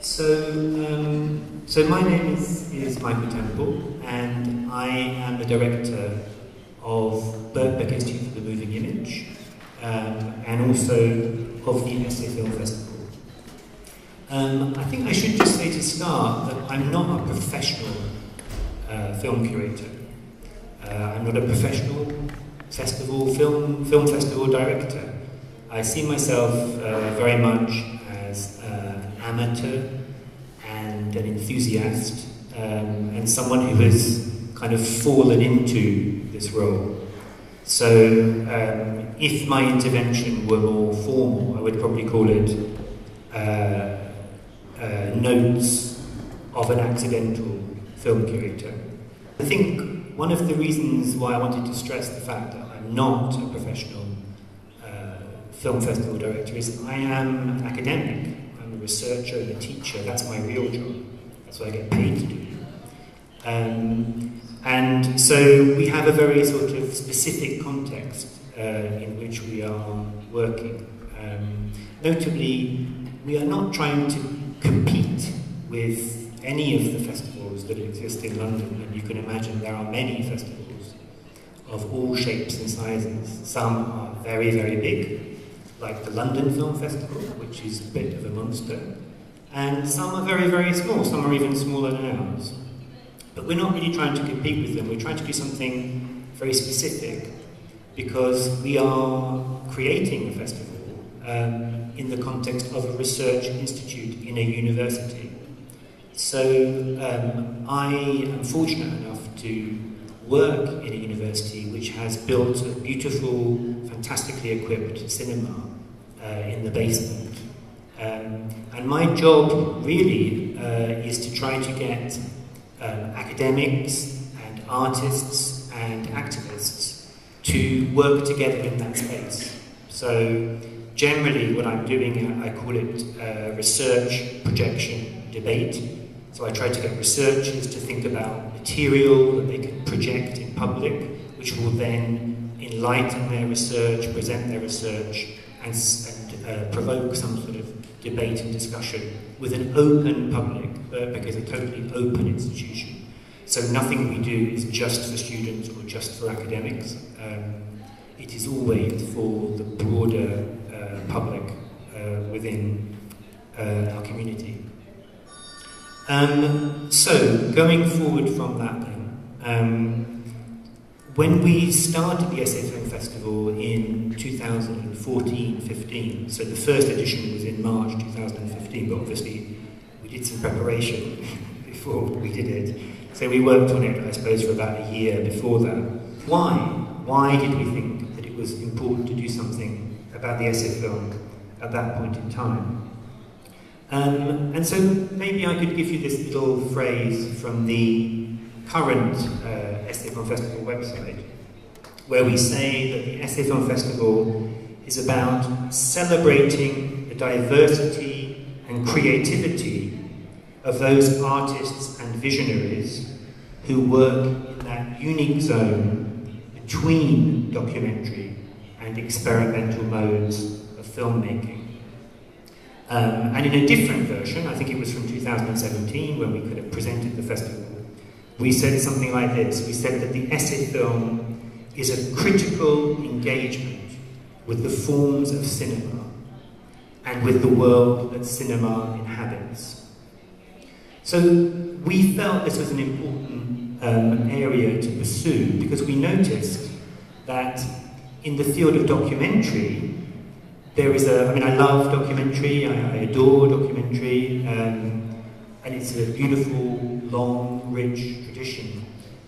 So my name is Michael Temple, and I am the director of Birkbeck Institute for the Moving Image, and also of the Essay Film Festival. I think I should just say to start that I'm not a professional film curator. I'm not a professional film festival director. I see myself very much as an amateur and an enthusiast, and someone who has kind of fallen into this role. So if my intervention were more formal, I would probably call it notes of an accidental film curator. I think one of the reasons why I wanted to stress the fact that I'm not a professional film festival director is I am an academic. I'm a researcher and a teacher. That's my real job. That's what I get paid to do. And so we have a very sort of specific context in which we are working. Notably, we are not trying to compete with any of the festivals that exist in London, and you can imagine there are many festivals of all shapes and sizes. Some are very, very big, like the London Film Festival, which is a bit of a monster, and some are very, very small. Some are even smaller than ours. But we're not really trying to compete with them. We're trying to do something very specific, because we are creating a festival in the context of a research institute in a university. So I am fortunate enough to work in a university which has built a beautiful, fantastically equipped cinema in the basement. And my job really is to try to get academics and artists and activists to work together in that space. So generally what I'm doing, I call it research, projection, debate. So I try to get researchers to think about material that they can project in public, which will then enlighten their research, present their research, and provoke some sort of debate and discussion with an open public, because it's a totally open institution. So nothing we do is just for students or just for academics. It is always for the broader public within our community. So going forward from that then, when we started the Essay Film Festival in 2014-15, so the first edition was in March 2015, but obviously we did some preparation before we did it. So we worked on it, I suppose, for about a year before that. Why? Why did we think that it was important to do something about the essay film at that point in time? And so maybe I could give you this little phrase from the current Essay Film Festival website, where we say that the Essay Film Festival is about celebrating the diversity and creativity of those artists and visionaries who work in that unique zone between documentary and experimental modes of filmmaking. And in a different version, I think it was from 2017 when we could have presented the festival, we said something like this. We said that the essay film is a critical engagement with the forms of cinema and with the world that cinema inhabits. So we felt this was an important area to pursue, because we noticed that in the field of documentary, there is I love documentary, I adore documentary, and it's a beautiful, long, rich tradition.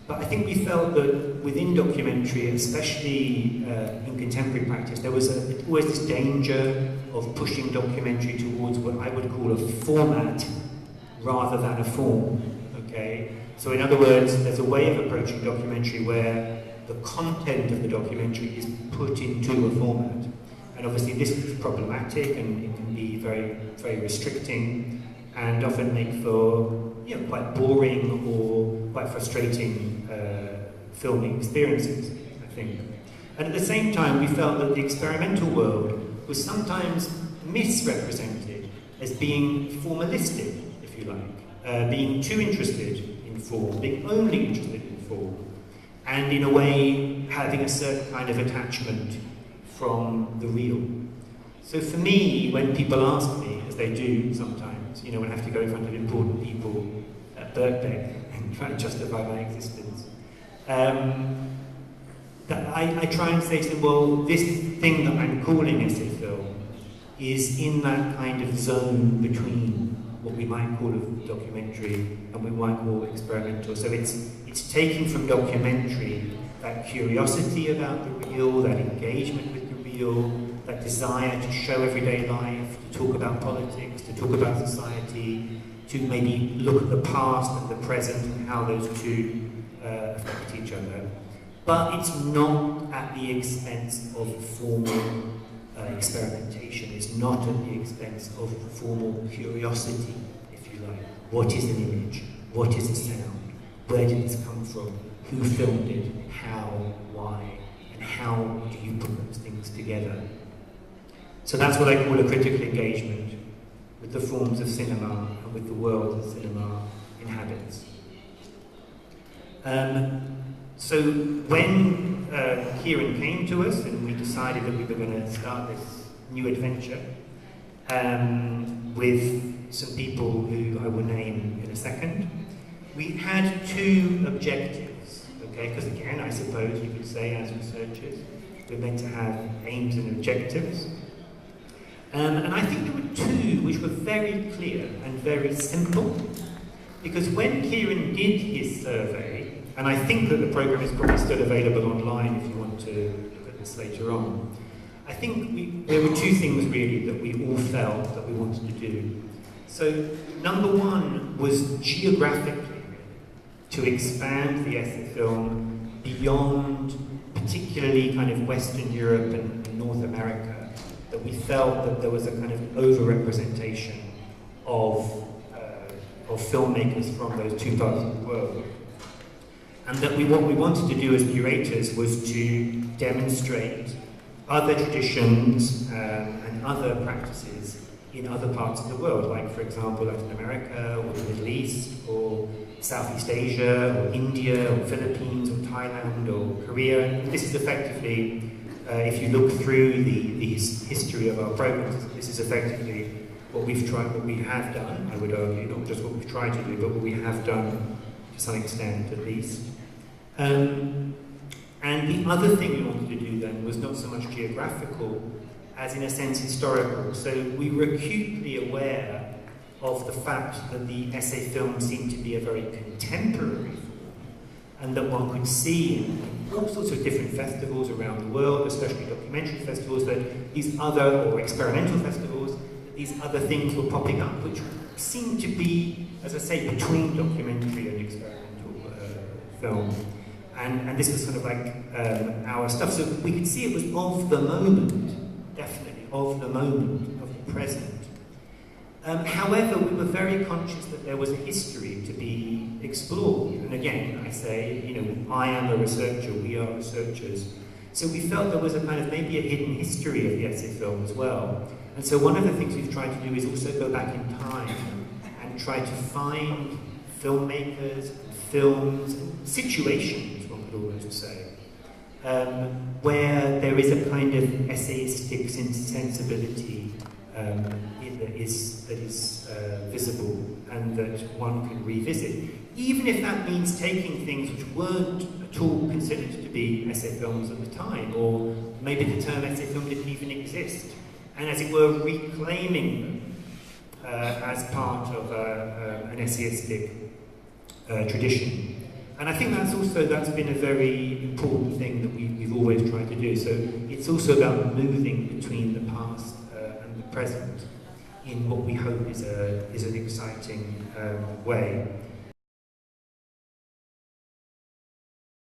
But I think we felt that within documentary, especially in contemporary practice, there was always this danger of pushing documentary towards what I would call a format rather than a form, okay? So in other words, there's a way of approaching documentary where the content of the documentary is put into a format. And obviously this is problematic, and it can be very, very restricting, and often make for quite boring or quite frustrating filming experiences, I think. And at the same time, we felt that the experimental world was sometimes misrepresented as being formalistic, if you like, being too interested in form, being only interested in form, and in a way having a certain kind of attachment from the real. So for me, when people ask me, as they do sometimes, when I have to go in front of important people at Birkbeck and try to justify my existence, I try and say to them, well, this thing that I'm calling essay film is in that kind of zone between what we might call a documentary and what we might call experimental. So it's taking from documentary that curiosity about the real, that engagement with the real, that desire to show everyday life, to talk about politics, to talk about society, to maybe look at the past and the present and how those two affect each other. But it's not at the expense of formal experimentation. It's not at the expense of formal curiosity, if you like. What is an image? What is a sound? Where did this come from? Who filmed it? How? Why? And how do you put those things together? So that's what I call a critical engagement with the forms of cinema and with the world that cinema inhabits. So when Kieran came to us and we decided that we were going to start this new adventure with some people who I will name in a second, we had two objectives, okay? Because again, I suppose you could say as researchers, we're meant to have aims and objectives. And I think there were two which were very clear and very simple, because when Kieran did his survey, and I think that the programme is probably still available online if you want to look at this later on, I think there were two things really that we all felt that we wanted to do. So number one was geographically to expand the essay film beyond particularly kind of Western Europe and North America, that we felt that there was a kind of over-representation of filmmakers from those two parts of the world. And that what we wanted to do as curators was to demonstrate other traditions and other practices in other parts of the world, like, for example, Latin America, or the Middle East, or Southeast Asia, or India, or Philippines, or Thailand, or Korea. And this is effectively, if you look through the history of our programs, this is effectively what we have done, I would argue, not just what we've tried to do, but what we have done to some extent, at least. And the other thing we wanted to do then was not so much geographical as, in a sense, historical. So we were acutely aware of the fact that the essay film seemed to be a very contemporary form, and that one could see in all sorts of different festivals around the world, especially documentary festivals, that these other, or experimental festivals, that these other things were popping up, which seemed to be, as I say, between documentary and experimental film. And this was sort of like our stuff. So we could see it was of the moment, definitely, of the moment, of the present. However, we were very conscious that there was a history to be explored. And again, I say, I am a researcher, we are researchers. So we felt there was a kind of maybe a hidden history of the essay film as well. And so one of the things we've tried to do is also go back in time and try to find filmmakers, films, situations, one could almost say, where there is a kind of essayistic sensibility that is visible and that one can revisit, even if that means taking things which weren't at all considered to be essay films at the time, or maybe the term essay film didn't even exist, and as it were reclaiming them as part of an essayistic tradition. And I think that's been a very important thing that we've always tried to do. So it's also about moving between the past and the present in what we hope is an exciting way.